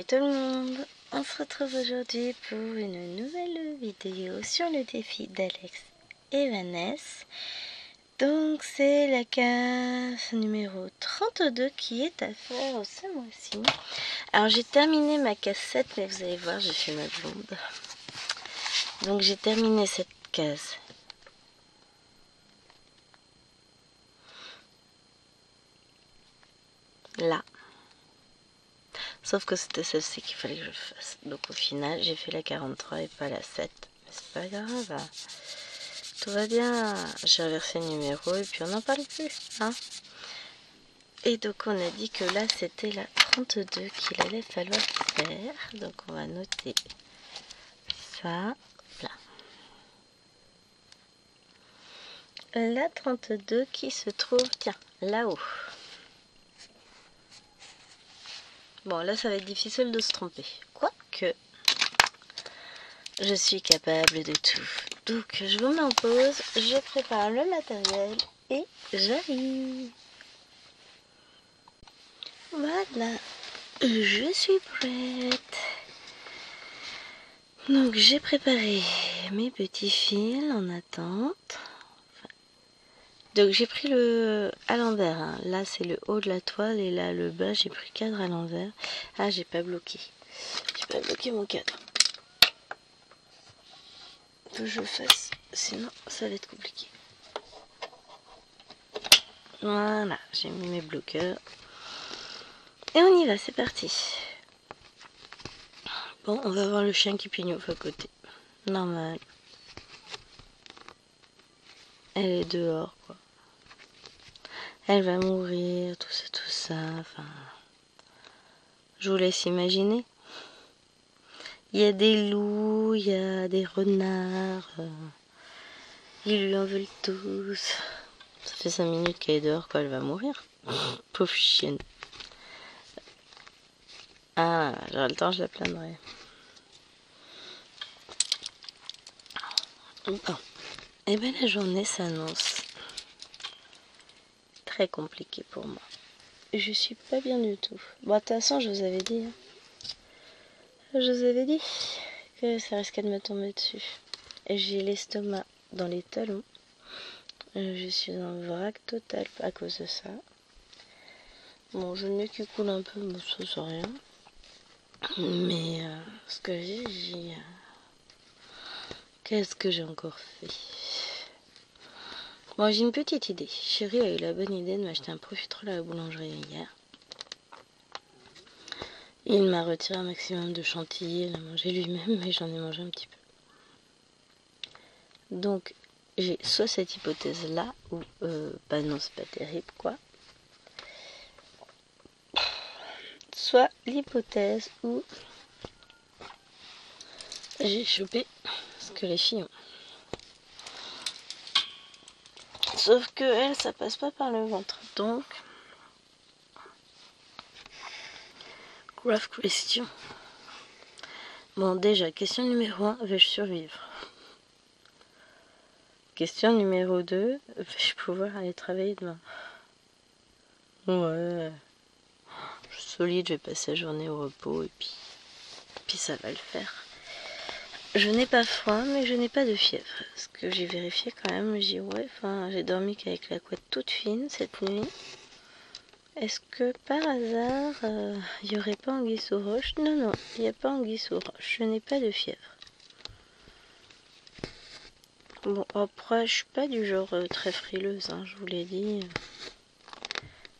tout le monde, on se retrouve aujourd'hui pour une nouvelle vidéo sur le défi d'Alex et Vanessa. Donc c'est la case numéro 32 qui est à faire ce mois-ci. Alors j'ai terminé ma case 7, mais vous allez voir, j'ai fait ma blonde. Donc j'ai terminé cette case. Là. Sauf que c'était celle-ci qu'il fallait que je fasse. Donc au final, j'ai fait la 43 et pas la 7. Mais c'est pas grave. Hein. Tout va bien. J'ai inversé le numéro et puis on n'en parle plus. Hein. Et donc on a dit que là, c'était la 32 qu'il allait falloir faire. Donc on va noter ça. Là. La 32 qui se trouve, tiens, là-haut. Bon, là, ça va être difficile de se tromper. Quoique, je suis capable de tout. Donc, je vous mets en pause, je prépare le matériel et j'arrive. Voilà, je suis prête. Donc, j'ai préparé mes petits fils en attente. Donc, j'ai pris le à l'envers. Hein. Là, c'est le haut de la toile et là, le bas, j'ai pris cadre à l'envers. Ah, j'ai pas bloqué. J'ai pas bloqué mon cadre. Faut que je le fasse, sinon ça va être compliqué. Voilà, j'ai mis mes bloqueurs. Et on y va, c'est parti. Bon, on va voir le chien qui pignouffe à côté. Normal. Elle est dehors, quoi. Elle va mourir, tout ça, enfin... Je vous laisse imaginer. Il y a des loups, il y a des renards. Ils lui en veulent tous. Ça fait 5 minutes qu'elle est dehors, quoi, elle va mourir. Pauvre chienne. Ah, j'aurai le temps, je la plaindrai. Bon. Et bien la journée s'annonce très compliquée pour moi. Je suis pas bien du tout. Bon, de toute façon, je vous avais dit. Hein. Je vous avais dit que ça risquait de me tomber dessus. J'ai l'estomac dans les talons. Je suis en vrac total à cause de ça. Bon, je le nez qui coule un peu, bon, ça c'est rien. Mais ce que j'ai... Qu'est-ce que j'ai encore fait? Bon, j'ai une petite idée. Chérie a eu la bonne idée de m'acheter un profiterole à la boulangerie hier. Il m'a retiré un maximum de chantilly, il l'a mangé lui-même, mais j'en ai mangé un petit peu. Donc, j'ai soit cette hypothèse-là, ou bah non, c'est pas terrible, quoi. Soit l'hypothèse où j'ai chopé ce que les filles ont. Sauf que elle, ça passe pas par le ventre. Donc, grave question. Bon, déjà, question numéro 1, vais-je survivre? Question numéro 2, vais-je pouvoir aller travailler demain? Ouais. Je suis solide, je vais passer la journée au repos et puis ça va le faire. Je n'ai pas froid, mais je n'ai pas de fièvre. Parce que j'ai vérifié quand même, j'ai dit ouais, enfin, j'ai dormi qu'avec la couette toute fine cette nuit. Est-ce que par hasard, il n'y aurait pas anguille sous roche? Non, non, il n'y a pas anguille sous roche. Je n'ai pas de fièvre. Bon, après, je suis pas du genre très frileuse, hein, je vous l'ai dit.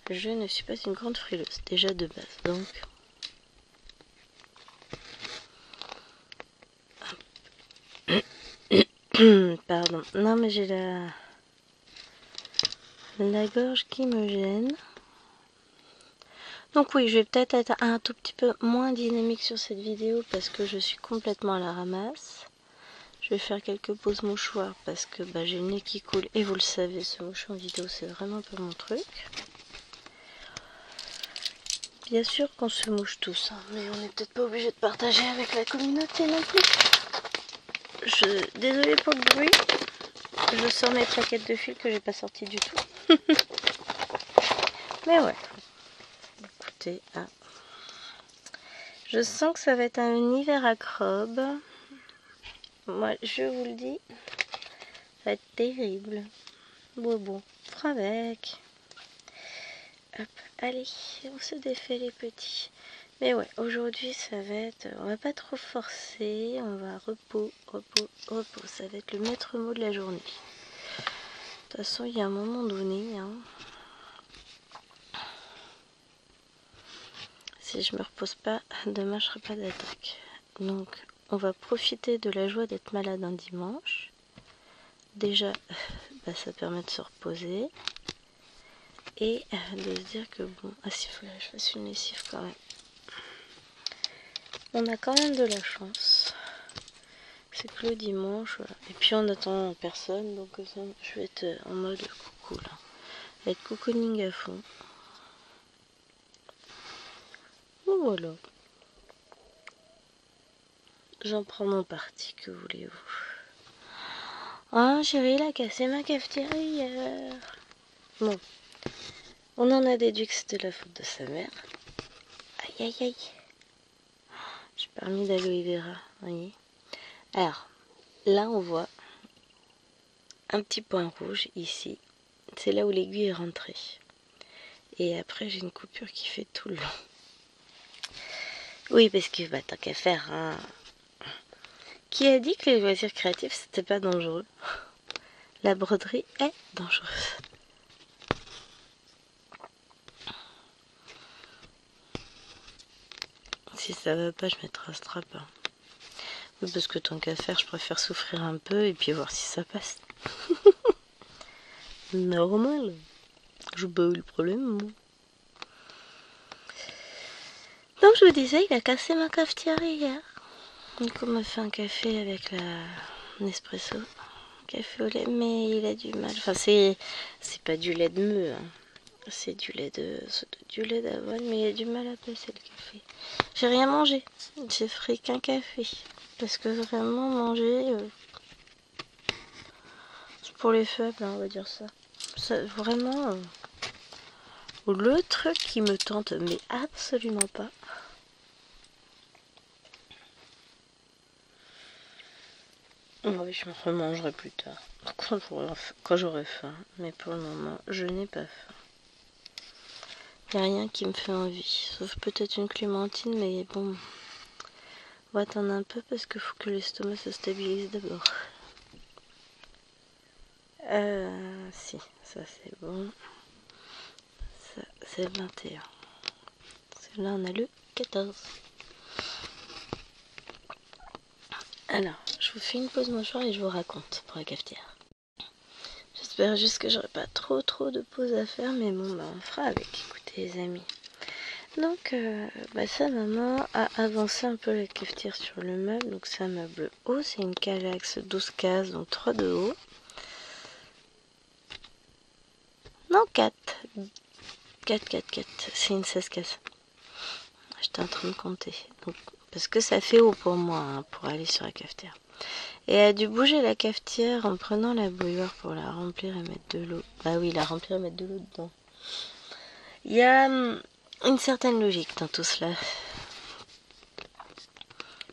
Je ne suis pas une grande frileuse, déjà de base, donc... Pardon, non mais j'ai la gorge qui me gêne. Donc oui, je vais peut-être être un tout petit peu moins dynamique sur cette vidéo parce que je suis complètement à la ramasse. Je vais faire quelques pauses mouchoirs parce que bah, j'ai le nez qui coule et vous le savez, ce mouchoir en vidéo c'est vraiment pas mon truc. Bien sûr qu'on se mouche tous, hein, mais on n'est peut-être pas obligé de partager avec la communauté non plus. Désolée pour le bruit, je sors mes plaquettes de fil que j'ai pas sorties du tout. Mais ouais, écoutez, ah. Je sens que ça va être un hiver acrobe. Moi, je vous le dis, ça va être terrible. Bon, on fera avec. Hop, allez, on se défait les petits. Mais ouais, aujourd'hui, ça va être... On va pas trop forcer, on va repos. Ça va être le maître mot de la journée. De toute façon, il y a un moment donné, hein, si je me repose pas, demain je serai pas d'attaque. Donc, on va profiter de la joie d'être malade un dimanche. Déjà, ça permet de se reposer. Et de se dire que bon, s'il faut que je fasse une lessive quand même. On a quand même de la chance. C'est que le dimanche, voilà. Et puis on attend personne, donc ça, je vais être en mode coucou là. Je vais être cocooning à fond. Bon voilà. J'en prends mon parti, que voulez-vous. Ah chérie, il a cassé ma cafetière hier. Bon. On en a déduit que c'était la faute de sa mère. Aïe aïe aïe. J'ai permis d'aloe vera, vous voyez. Alors, là on voit un petit point rouge ici. C'est là où l'aiguille est rentrée. Et après j'ai une coupure qui fait tout le long. Oui, parce que tant qu'à faire, hein. Qui a dit que les loisirs créatifs c'était pas dangereux? La broderie est dangereuse. Si ça va pas, je mettrai un strap. Hein. Oui, parce que tant qu'à faire, je préfère souffrir un peu et puis voir si ça passe. Normal. Je pas eu le problème, moi. Donc je vous disais, il a cassé ma cafetière hier. Du coup, on m'a fait un café avec un espresso. Café au lait, mais il a du mal. Enfin, c'est pas du lait de meux. Hein. C'est du lait d'avoine, mais il a du mal à passer le café. J'ai rien mangé. J'ai fait qu'un café. Parce que vraiment, manger, c'est pour les faibles, hein, on va dire ça. Vraiment, le truc qui me tente, mais absolument pas. Oui, je me remangerai plus tard. Quand j'aurai faim. Mais pour le moment, je n'ai pas faim. Il n'y a rien qui me fait envie. Sauf peut-être une clémentine, mais bon. On va attendre un peu parce qu'il faut que l'estomac se stabilise d'abord. Si, ça c'est bon. Ça c'est le 21. Parce que là on a le 14. Alors, je vous fais une pause mouchoir et je vous raconte pour la cafetière. J'espère juste que j'aurai pas trop de pauses à faire, mais bon, on fera avec. Écoutez les amis. Donc, sa maman a avancé un peu la cafetière sur le meuble. Donc c'est un meuble haut, c'est une cage axe 12 cases, donc 3 de haut. Non, 4. 4. C'est une 16 cases. J'étais en train de compter. Donc, parce que ça fait haut pour moi, hein, pour aller sur la cafetière. Et elle a dû bouger la cafetière en prenant la bouilloire pour la remplir et mettre de l'eau. Bah oui, la remplir et mettre de l'eau dedans. Il y a une certaine logique dans tout cela.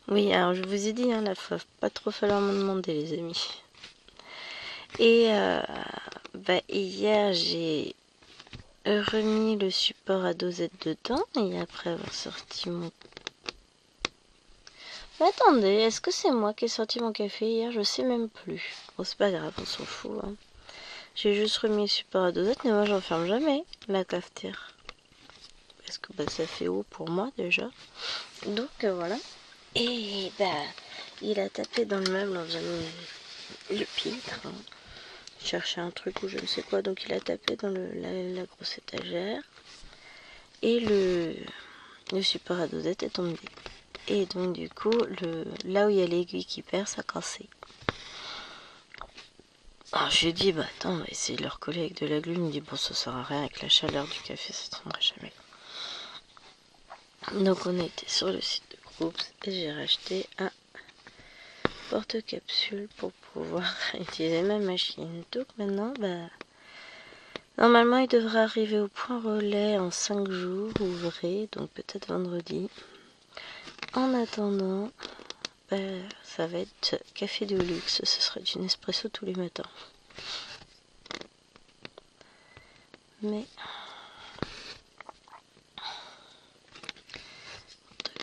Oui, alors je vous ai dit, hein, la fois, pas trop falloir me demander les amis. Et hier j'ai remis le support à dosette dedans et après avoir sorti mon... Mais attendez, est-ce que c'est moi qui ai sorti mon café hier? Je sais même plus. Bon, c'est pas grave, on s'en fout. Hein. J'ai juste remis le support à dosette, mais moi j'enferme jamais la cafetière. Parce que ça fait haut pour moi déjà. Donc voilà. Et il a tapé dans le meuble en faisant le pitre. Hein. Il cherchait un truc ou je ne sais quoi, donc il a tapé dans la grosse étagère. Et le support à dosette est tombé. Et donc du coup, là où il y a l'aiguille qui perd, ça a cassé. Alors je lui ai dit, attends, on va essayer de le recoller avec de la glu. Il me dit, bon, ça sert à rien, avec la chaleur du café, ça ne tiendra jamais. Donc on a été sur le site de Groups et j'ai racheté un porte-capsule pour pouvoir utiliser ma machine. Donc maintenant, normalement il devrait arriver au point relais en 5 jours ouvrés, donc peut-être vendredi. En attendant, ça va être café de luxe. Ce sera du Nespresso tous les matins. Mais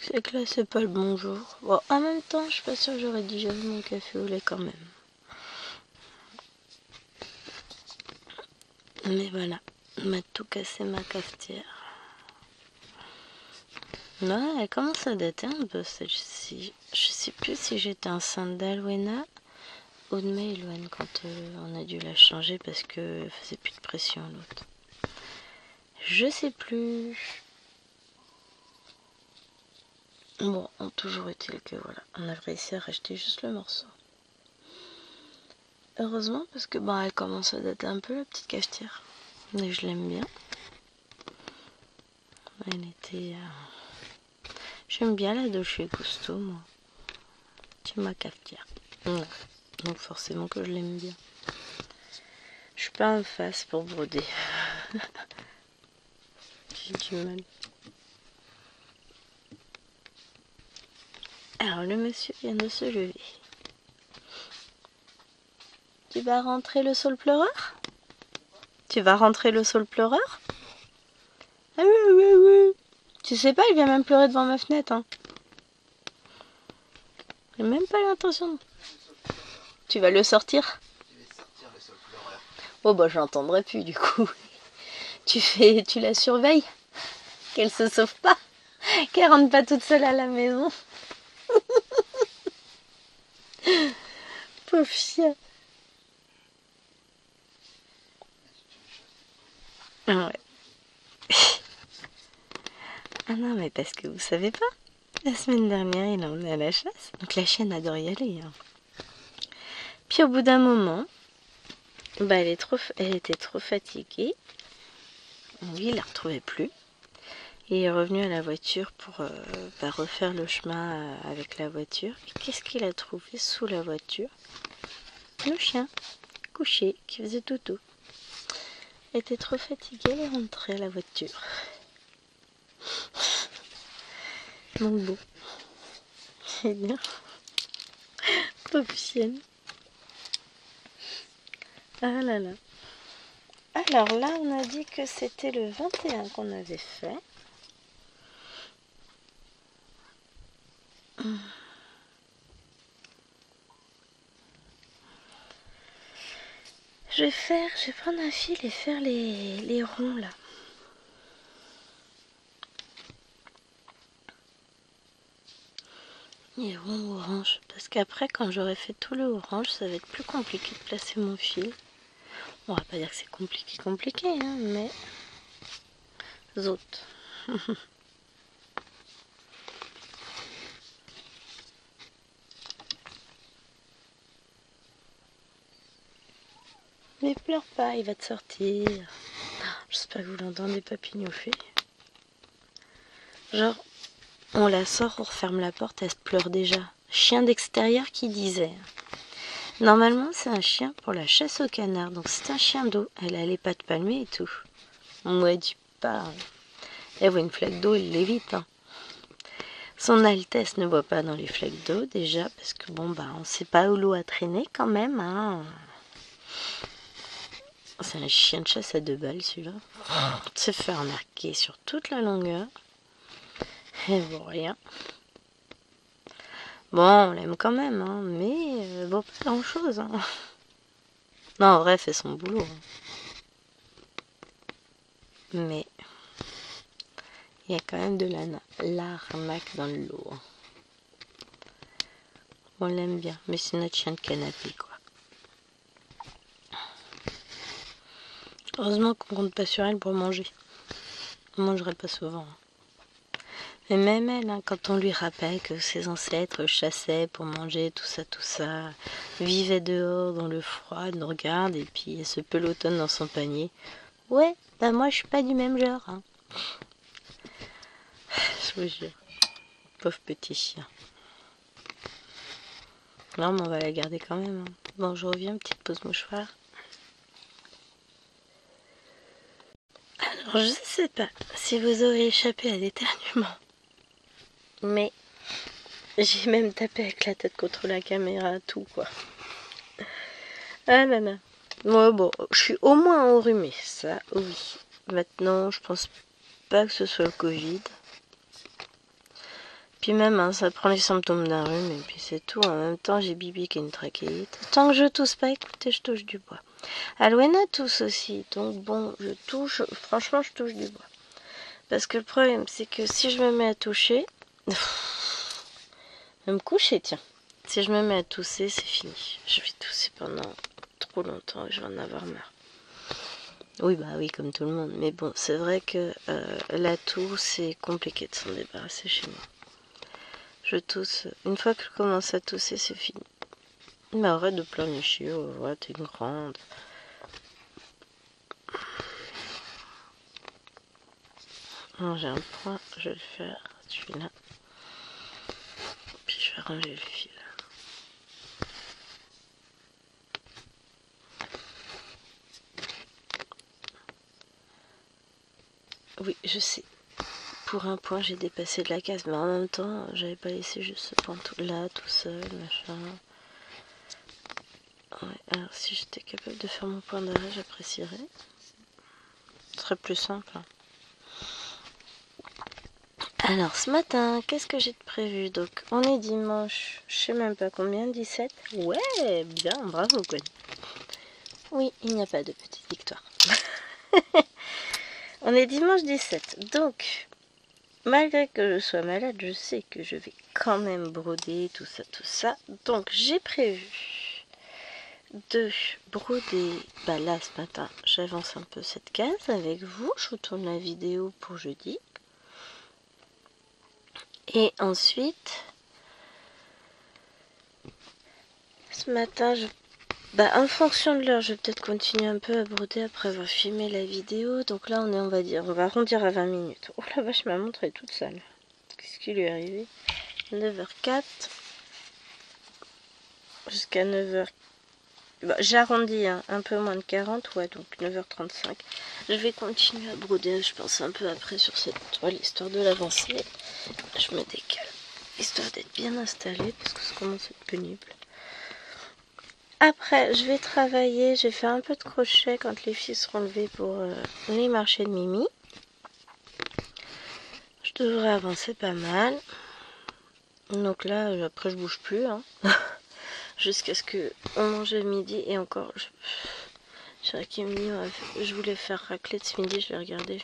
c'est que là, c'est pas le bon jour. Bon, en même temps, je suis pas sûre que j'aurais digéré mon café au lait quand même. Mais voilà, m'a tout cassé ma cafetière. Ouais, elle commence à dater un peu celle-ci. Je sais plus si j'étais enceinte d'Alwena ou de Maëlwen quand on a dû la changer parce que faisait plus de pression l'autre. Je sais plus. Bon, toujours est-il que voilà, on a réussi à racheter juste le morceau. Heureusement parce que elle commence à dater un peu la petite cafetière. Mais je l'aime bien. Elle était... J'aime bien la Dolce Gusto, moi. C'est ma cafetière. Ouais. Donc forcément que je l'aime bien. Je suis pas en face pour broder. J'ai du mal. Alors le monsieur vient de se lever. Tu vas rentrer le saule pleureur? Tu vas rentrer le saule pleureur? Ah oui, oui, oui. Tu sais pas, il vient même pleurer devant ma fenêtre. Hein. J'ai même pas l'intention. Tu vas le sortir? Oh je l'entendrai plus du coup. Tu la surveilles? Qu'elle se sauve pas? Qu'elle rentre pas toute seule à la maison? Pauvre chien. Ah ouais. Ah non, mais parce que vous savez pas, la semaine dernière, il a emmené à la chasse. Donc la chienne adore y aller. Hein. Puis au bout d'un moment, elle était trop fatiguée. Lui, il la retrouvait plus. Il est revenu à la voiture pour refaire le chemin avec la voiture. Et qu'est-ce qu'il a trouvé sous la voiture? Le chien, couché, qui faisait dodo. Elle était trop fatiguée, elle est rentrée à la voiture. Donc bon, c'est bien. Pauvre chienne. Ah là là. Alors là, on a dit que c'était le 21 qu'on avait fait. Je vais prendre un fil et faire les ronds là. Les ronds orange. Parce qu'après, quand j'aurai fait tout le orange, ça va être plus compliqué de placer mon fil. On va pas dire que c'est compliqué, hein, mais... Zot. Mais pleure pas, il va te sortir. J'espère que vous l'entendez pas pignouffer. Genre, on la sort, on referme la porte, elle se pleure déjà. Chien d'extérieur qui disait. Normalement, c'est un chien pour la chasse au canard. Donc c'est un chien d'eau. Elle a les pattes palmées et tout. Moi, dis pas. Elle voit une flaque d'eau, elle l'évite. Hein. Son Altesse ne voit pas dans les flaques d'eau déjà, parce que on sait pas où l'eau a traîné quand même. Hein. C'est un chien de chasse à 2 balles celui-là. Se fait remarquer sur toute la longueur. Elle vaut rien. Bon, on l'aime quand même, hein, mais bon, pas grand-chose. Hein. Non, en vrai, elle fait son boulot. Hein. Mais il y a quand même de l'arnaque dans le lot. Hein. On l'aime bien, mais c'est notre chien de canapé, quoi. Heureusement qu'on compte pas sur elle pour manger. On mangerait pas souvent. Mais même elle, hein, quand on lui rappelle que ses ancêtres chassaient pour manger, tout ça, vivaient dehors dans le froid, elle nous regarde et puis elle se pelotonne dans son panier. Ouais, moi je suis pas du même genre. Hein. Je vous jure. Pauvre petit chien. Non, mais on va la garder quand même. Hein. Bon, je reviens, petite pause mouchoir. Alors, je sais pas si vous aurez échappé à l'éternuement. Mais J'ai même tapé avec la tête contre la caméra, tout quoi. Ah là là. Moi, bon, je suis au moins enrhumée, ça, oui. Maintenant, je pense pas que ce soit le Covid. Puis même, hein, ça prend les symptômes d'un rhume et puis c'est tout. En même temps, j'ai Bibi qui a une trachéite. Tant que je tousse pas, écoutez, je touche du bois. Alwena tousse aussi, donc bon, je touche, franchement, je touche du bois. Parce que le problème, c'est que si je me mets à toucher, je vais me coucher, tiens. Si je me mets à tousser, c'est fini. Je vais tousser pendant trop longtemps et je vais en avoir marre. Oui, bah oui, comme tout le monde. Mais bon, c'est vrai que la toux, c'est compliqué de s'en débarrasser chez moi. Je tousse. Une fois que je commence à tousser, c'est fini. Mais arrête de pleurnicher, oh, ouais, t'es une grande. Non, j'ai un point, je vais le faire, celui-là. Puis je vais ranger le fil. Oui, je sais. Pour un point, j'ai dépassé de la case, mais en même temps, j'avais pas laissé juste ce point là, tout seul, machin. Ouais, alors si j'étais capable de faire mon point d'arrêt, j'apprécierais. Ce serait plus simple. Hein. Alors, ce matin, qu'est-ce que j'ai de prévu? Donc, on est dimanche, je sais même pas combien, 17? Ouais, bien, bravo, Gwen. Oui, il n'y a pas de petite victoire. On est dimanche 17, donc, malgré que je sois malade, je sais que je vais quand même broder, tout ça. Donc, j'ai prévu de broder, bah là, ce matin, j'avance un peu cette case avec vous, je retourne la vidéo pour jeudi. Et ensuite, ce matin, en fonction de l'heure, je vais peut-être continuer un peu à broder après avoir filmé la vidéo. Donc là, on va arrondir à 20 minutes. Oh la vache, ma montre est toute sale. Qu'est-ce qui lui est arrivé? 9h04 jusqu'à 9h. J'arrondis hein, un peu moins de 40, ouais, donc 9h35. Je vais continuer à broder, je pense, un peu après sur cette toile, histoire de l'avancer. Je me décale, histoire d'être bien installée, parce que ça commence à être pénible. Après, je vais travailler, je vais faire un peu de crochet quand les filles seront levées pour les marchés de Mimi. Je devrais avancer pas mal. Donc là, après je bouge plus. Hein. Jusqu'à ce qu'on mange le midi et encore... Qui me dit, ouais, je voulais faire raclette ce midi, je vais regarder.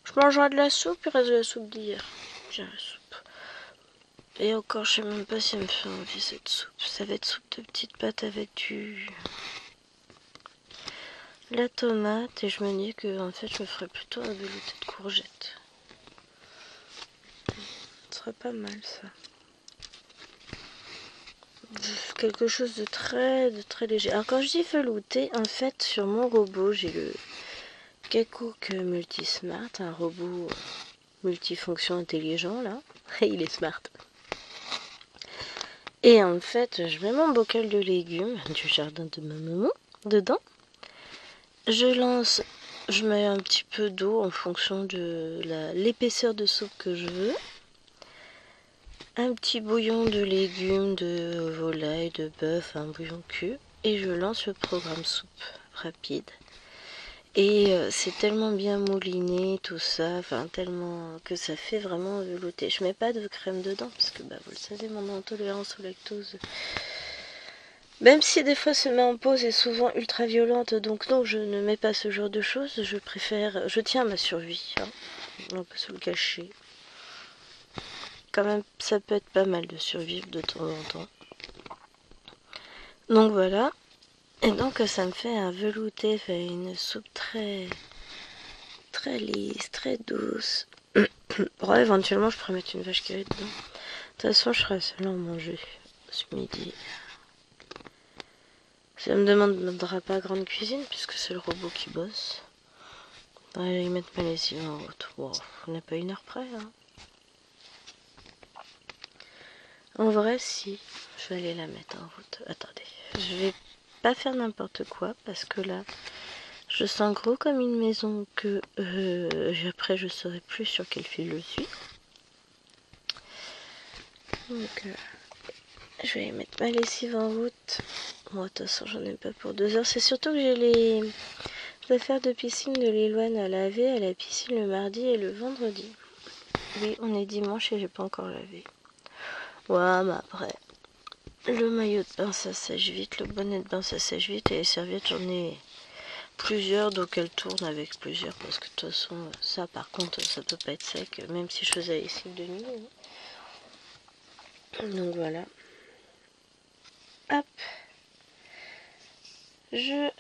Je mangerai de la soupe, il reste de la soupe d'hier. J'ai la soupe. Et encore, je sais même pas si elle me fait envie cette soupe. Ça va être soupe de petites pâtes avec la tomate. Et je me dis que en fait, je me ferais plutôt un velouté de courgettes. Ce serait pas mal ça. Quelque chose de très léger. Alors quand je dis velouté, en fait, sur mon robot, j'ai le Kakook Multismart, un robot multifonction intelligent là. Il est smart. Et en fait, je mets mon bocal de légumes du jardin de ma maman dedans. Je mets un petit peu d'eau en fonction de l'épaisseur de soupe que je veux. Un petit bouillon de légumes, de volaille, de bœuf, un bouillon cube. Et je lance le programme soupe rapide. Et c'est tellement bien mouliné, tout ça, enfin tellement que ça fait vraiment velouté. Je mets pas de crème dedans, parce que vous le savez, mon intolérance au lactose, même si des fois se met en pause, est souvent ultra violente, donc non, je ne mets pas ce genre de choses. Je tiens à ma survie, hein. On peut se le cacher. Quand même, ça peut être pas mal de survivre de temps en temps. Donc voilà. Et donc ça me fait un velouté, une soupe très lisse, très douce. Bon, éventuellement je pourrais mettre une vache qui rit dedans. De toute façon je serai seule à en manger ce midi. Ça me demandera pas grande cuisine puisque c'est le robot qui bosse. On va y mettre ma lessive en route. Wow, on n'est pas 1 heure près. Hein. En vrai si, je vais aller la mettre en route. Attendez, je vais pas faire n'importe quoi parce que là je sens gros comme une maison que après je saurai plus sur quel fil je suis. Donc je vais mettre ma lessive en route. Bon, de toute façon, j'en ai pas pour 2 heures. C'est surtout que j'ai les affaires de piscine de Liloine à laver à la piscine le mardi et le vendredi. Oui, on est dimanche et j'ai pas encore lavé. Ouais, mais après, le maillot de bain ça sèche vite, le bonnet de bain ça sèche vite et les serviettes j'en ai plusieurs, donc elles tournent avec plusieurs parce que de toute façon, ça par contre, ça peut pas être sec, même si je faisais la lessive de nuit. Donc voilà. Hop. Je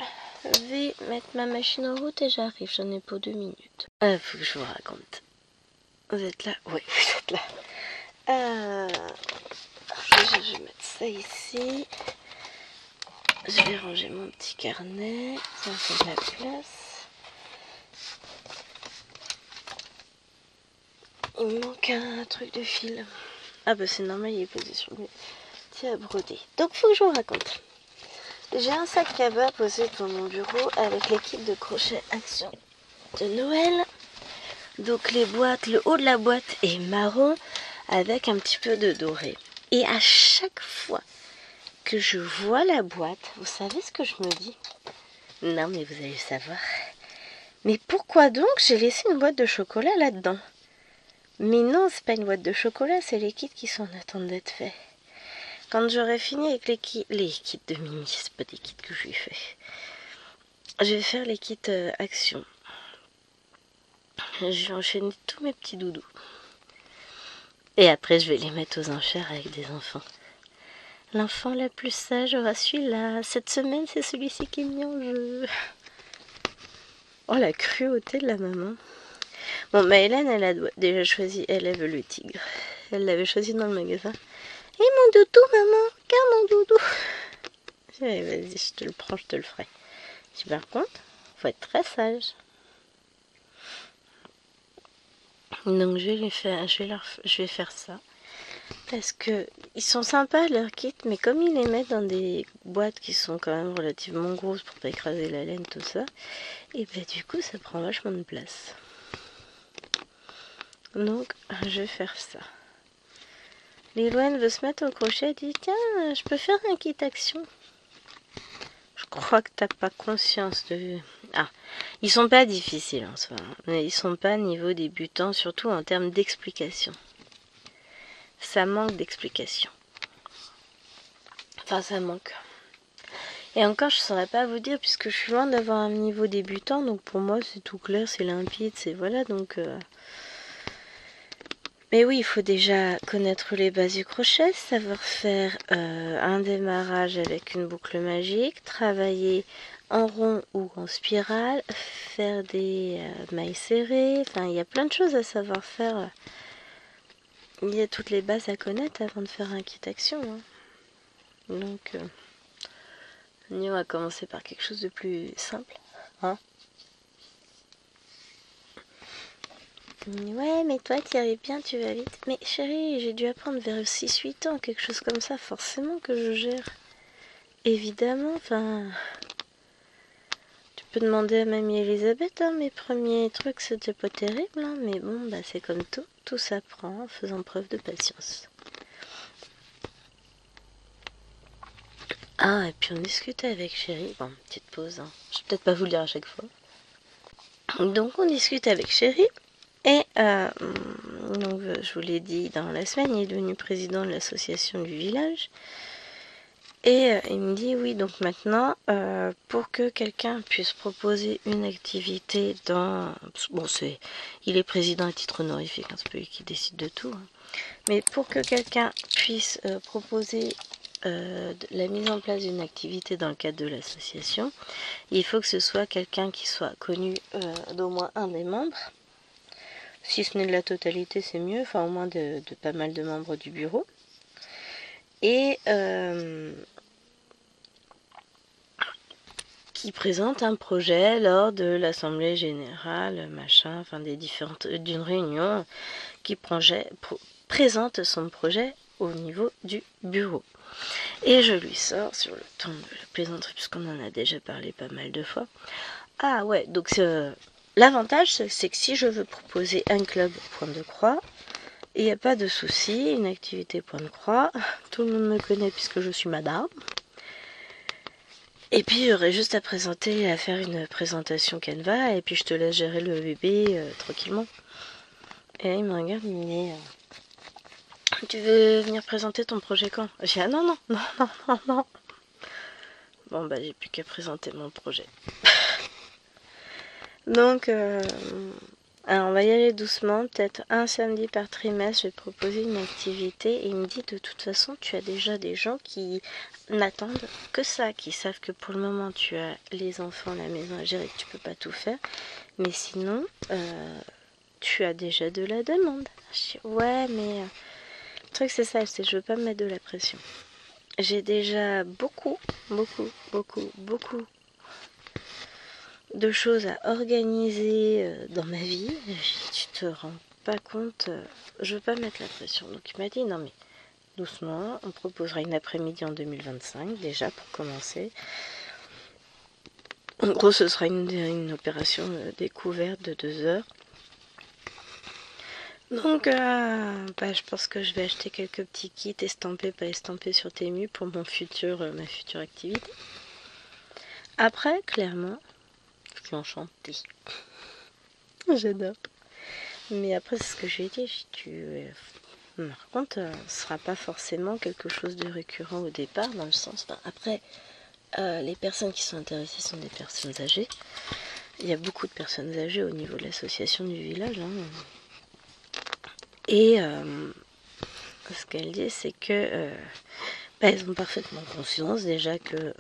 vais mettre ma machine en route et j'arrive, j'en ai pour 2 minutes. Faut que je vous raconte. Vous êtes là? Oui, vous êtes là. Je vais mettre ça ici. Je vais ranger mon petit carnet. Ça fait de la place. Il me manque un truc de fil. Ah bah c'est normal, il est posé sur le petit à broder. Donc faut que je vous raconte. J'ai un sac cabas posé devant mon bureau avec l'équipe de crochet Action de Noël. Donc les boîtes, le haut de la boîte est marron avec un petit peu de doré. Et à chaque fois que je vois la boîte, vous savez ce que je me dis? Non mais vous allez savoir. Mais pourquoi donc j'ai laissé une boîte de chocolat là-dedans? Mais non, c'est pas une boîte de chocolat, c'est les kits qui sont en attente d'être faits. Quand j'aurai fini avec les kits de Mimi, c'est pas des kits que je lui ai fait. Je vais faire les kits Action. Je vais enchaîner tous mes petits doudous. Et après, je vais les mettre aux enchères avec des enfants. L'enfant la plus sage aura celui-là. Cette semaine, c'est celui-ci qui est mis en jeu. Oh, la cruauté de la maman. Bon, Maëlène, elle a déjà choisi, elle veut le tigre. Elle l'avait choisi dans le magasin. Et mon doudou, maman, regarde mon doudou. J'ai dit, vas-y, je te le prends, je te le ferai. J'ai dit, par contre, faut être très sage. Donc je vais faire ça. Parce que ils sont sympas leurs kits, mais comme ils les mettent dans des boîtes qui sont quand même relativement grosses pour pas écraser la laine, tout ça, et ben du coup ça prend vachement de place. Donc je vais faire ça. Liloine veut se mettre au crochet, elle dit tiens, je peux faire un kit Action. Je crois que t'as pas conscience de... Ah, ils sont pas difficiles en soi, mais ils sont pas niveau débutant, surtout en termes d'explication. Ça manque d'explication. Enfin, ça manque. Et encore, je saurais pas vous dire, puisque je suis loin d'avoir un niveau débutant, donc pour moi, c'est tout clair, c'est limpide, c'est voilà, donc... Mais oui, il faut déjà connaître les bases du crochet, savoir faire un démarrage avec une boucle magique, travailler en rond ou en spirale, faire des mailles serrées, enfin, il y a plein de choses à savoir faire. Il y a toutes les bases à connaître avant de faire un kit Action. Hein. Donc, on va commencer par quelque chose de plus simple. Hein? Ouais, mais toi, tu y arrives bien, tu vas vite. Mais chérie, j'ai dû apprendre vers 6-8 ans, quelque chose comme ça. Forcément que je gère. Évidemment, enfin... Tu peux demander à mamie Elisabeth, hein, mes premiers trucs, c'était pas terrible, hein, mais bon, bah c'est comme tout. Tout s'apprend en faisant preuve de patience. Ah, et puis on discutait avec chérie. Bon, petite pause, hein. Je vais peut-être pas vous le dire à chaque fois. Donc on discute avec chérie. Et donc, je vous l'ai dit dans la semaine, il est devenu président de l'association du village. Et il me dit, oui, donc maintenant, pour que quelqu'un puisse proposer une activité dans... Bon, il est président à titre honorifique, hein, c'est pas lui qui décide de tout. Hein. Mais pour que quelqu'un puisse proposer la mise en place d'une activité dans le cadre de l'association, il faut que ce soit quelqu'un qui soit connu d'au moins un des membres. Si ce n'est de la totalité, c'est mieux, enfin au moins de pas mal de membres du bureau. Et qui présente un projet lors de l'assemblée générale, machin, enfin d'une réunion, qui présente son projet au niveau du bureau. Et je lui sors sur le ton de la plaisanterie, puisqu'on en a déjà parlé pas mal de fois. Ah ouais, donc l'avantage, c'est que si je veux proposer un club point de croix, Et il n'y a pas de souci, une activité point de croix. Tout le monde me connaît puisque je suis madame. Et puis j'aurais juste à présenter, à faire une présentation Canva, et puis je te laisse gérer le bébé tranquillement. Et là il me regarde, il me dit tu veux venir présenter ton projet quand? J'ai dit ah non, non, non, non, non, non. Bon bah j'ai plus qu'à présenter mon projet. Donc alors on va y aller doucement, peut-être un samedi par trimestre, je vais te proposer une activité. Et il me dit de toute façon tu as déjà des gens qui n'attendent que ça, qui savent que pour le moment tu as les enfants, la maison à gérer, que tu peux pas tout faire. Mais sinon, tu as déjà de la demande. Je dis ouais mais le truc c'est ça, c'est je veux pas me mettre de la pression. J'ai déjà beaucoup de choses à organiser dans ma vie. Tu te rends pas compte, je veux pas mettre la pression. Donc il m'a dit non mais doucement, on proposera une après-midi en 2025 déjà pour commencer. En gros ce sera une opération découverte de 2 heures. Donc je pense que je vais acheter quelques petits kits estampés, pas estampés sur Temu pour ma future activité. Après clairement je suis enchantée. J'adore. Mais après, c'est ce que j'ai dit. Par contre, ce sera pas forcément quelque chose de récurrent au départ, dans le sens. Après, les personnes qui sont intéressées sont des personnes âgées. Il y a beaucoup de personnes âgées au niveau de l'association du village. Et ce qu'elle dit, c'est que elles ont parfaitement conscience déjà que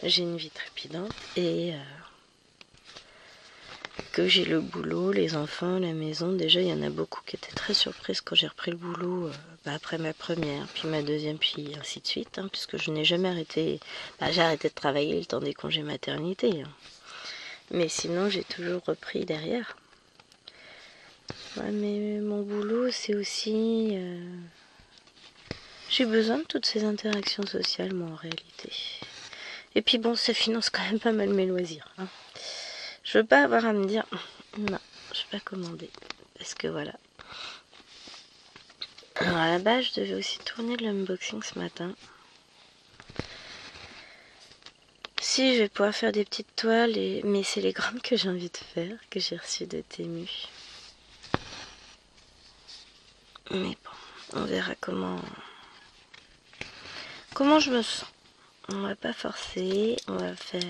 j'ai une vie trépidante et que j'ai le boulot, les enfants, la maison. Déjà, il y en a beaucoup qui étaient très surprises quand j'ai repris le boulot après ma première, puis ma deuxième, puis ainsi de suite, puisque je n'ai jamais arrêté. J'ai arrêté de travailler le temps des congés maternité. Mais sinon, j'ai toujours repris derrière. Ouais, mais mon boulot, c'est aussi... J'ai besoin de toutes ces interactions sociales, moi, en réalité. Et puis bon, ça finance quand même pas mal mes loisirs. Je veux pas avoir à me dire... Non, je vais pas commander. Parce que voilà. Alors à la base, je devais aussi tourner l'unboxing ce matin. Si, je vais pouvoir faire des petites toiles, mais c'est les grandes que j'ai envie de faire, que j'ai reçues de Temu. Mais bon, on verra comment je me sens. On va pas forcer, on va faire...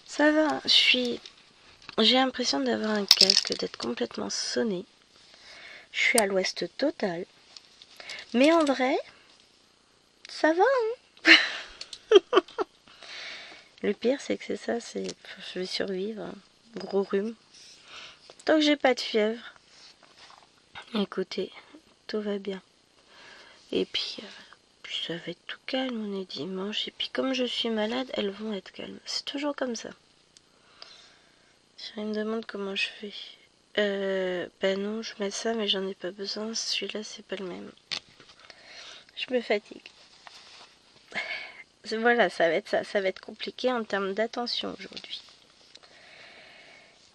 Ça va, j'ai l'impression d'avoir un casque, d'être complètement sonnée. Je suis à l'ouest total. Mais en vrai, ça va, Le pire, c'est que c'est ça, je vais survivre. Gros rhume. Tant que j'ai pas de fièvre, écoutez, tout va bien. Et puis ça va être tout calme, on est dimanche. Et puis comme je suis malade, elles vont être calmes. C'est toujours comme ça. Je me demande comment je fais. Non, je mets ça, mais j'en ai pas besoin. Celui-là, c'est pas le même. Je me fatigue. Voilà, ça va être ça. Ça va être compliqué en termes d'attention aujourd'hui.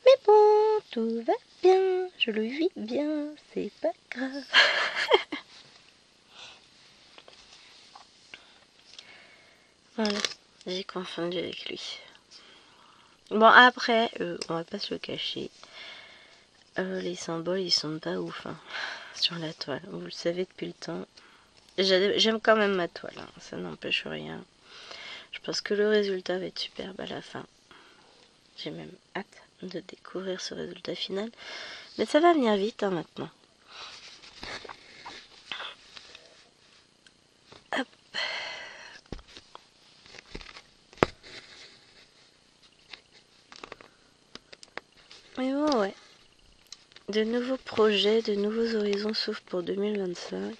Mais bon, tout va bien. Je le vis bien. C'est pas grave. Voilà, j'ai confondu avec lui. Bon, après, on va pas se le cacher. Les symboles, ils sont pas ouf sur la toile. Vous le savez depuis le temps. J'aime quand même ma toile, ça n'empêche rien. Je pense que le résultat va être superbe à la fin. J'ai même hâte de découvrir ce résultat final. Mais ça va venir vite maintenant. Hop. Mais bon, ouais. De nouveaux projets, de nouveaux horizons s'ouvrent pour 2025.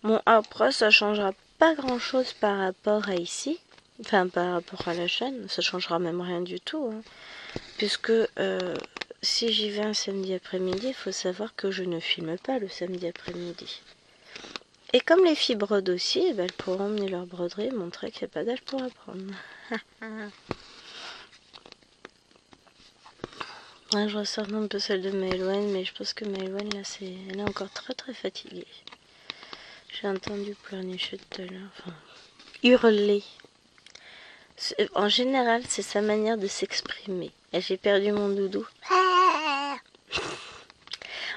Bon, après, ça changera pas grand-chose par rapport à ici. Enfin, par rapport à la chaîne. Ça changera même rien du tout. Puisque si j'y vais un samedi après-midi, il faut savoir que je ne filme pas le samedi après-midi. Et comme les filles brodent aussi, elles pourront emmener leur broderie et montrer qu'il n'y a pas d'âge pour apprendre. Ouais, je ressors un peu celle de Maëloine, mais je pense que Maëloine, là, elle est encore très fatiguée. J'ai entendu pleurnicher tout à l'heure, enfin, hurler. En général, c'est sa manière de s'exprimer. Et j'ai perdu mon doudou.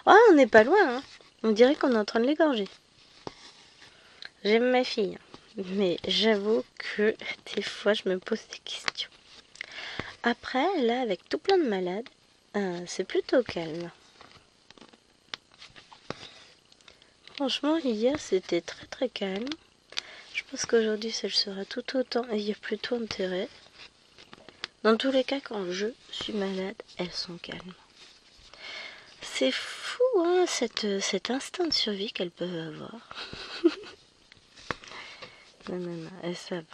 Oh, on n'est pas loin, hein. On dirait qu'on est en train de l'égorger. J'aime ma fille, mais j'avoue que des fois, je me pose des questions. Après, là, avec tout plein de malades, c'est plutôt calme. Franchement, hier, c'était très calme. Je pense qu'aujourd'hui, ça le sera tout autant et il y a plutôt intérêt. Dans tous les cas, quand je suis malade, elles sont calmes. C'est fou, hein, cet instinct de survie qu'elles peuvent avoir. Non, elles savent.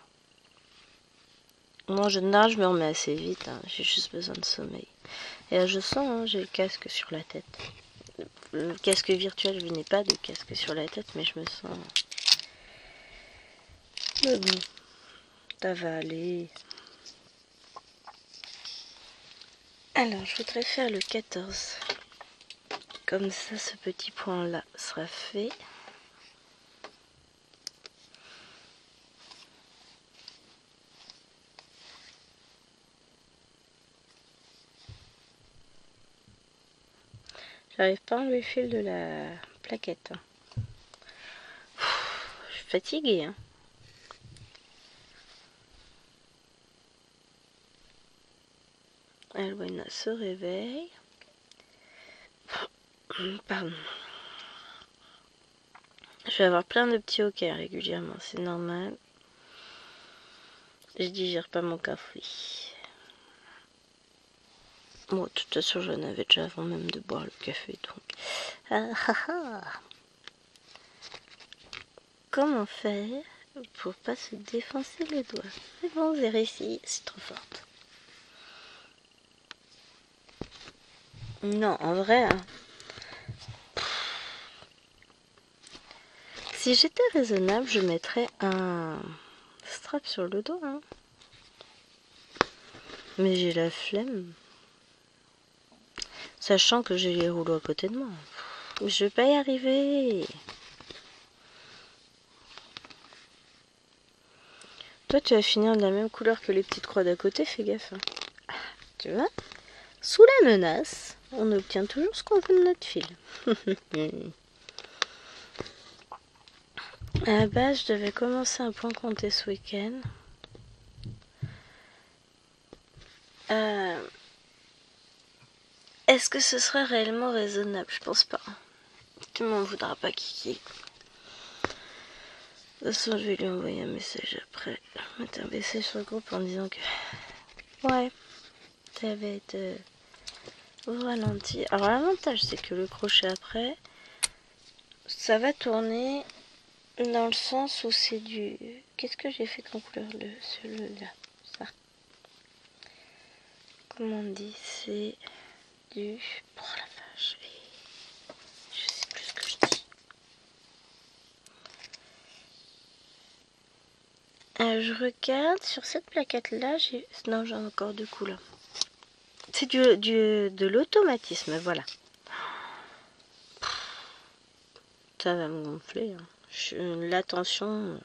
Moi, en général, je me remets assez vite, hein. J'ai juste besoin de sommeil. Et là, je sens, hein, j'ai le casque sur la tête. Le casque virtuel, je n'ai pas de casque sur la tête, mais je me sens... Mais bon, ça va aller. Alors, je voudrais faire le 14. Comme ça, ce petit point-là sera fait. J'arrive pas à enlever le fil de la plaquette. Je suis fatiguée, hein. Alwena se réveille. Pardon. Je vais avoir plein de petits hoquets régulièrement, c'est normal. Je digère pas mon café. Bon, de toute façon, j'en avais déjà avant même de boire le café, donc... Comment faire pour pas se défoncer les doigts? C'est bon, j'ai réussi, c'est trop forte. Non, en vrai, hein. Si j'étais raisonnable, je mettrais un strap sur le dos, hein. Mais j'ai la flemme. Sachant que j'ai les rouleaux à côté de moi. Je vais pas y arriver. Toi, tu vas finir de la même couleur que les petites croix d'à côté, fais gaffe. Hein. Tu vois? Sous la menace, on obtient toujours ce qu'on veut de notre fil. À la base, je devais commencer un point compté ce week-end. Est-ce que ce serait réellement raisonnable? Je pense pas. Tu m'en voudras pas, Kiki. De toute façon, je vais lui envoyer un message après. Mettre un message sur le groupe en disant que... Ouais, ça va être au ralenti. Alors, l'avantage, c'est que le crochet après, ça va tourner dans le sens où c'est du... Qu'est-ce que j'ai fait comme couleur celui-là? Ça. Comment on dit? C'est du... Oh la vache. Je sais plus ce que je dis. Je regarde sur cette plaquette là, non, j'ai encore deux couleurs. C'est de l'automatisme, voilà. Ça va me gonfler. Hein. L'attention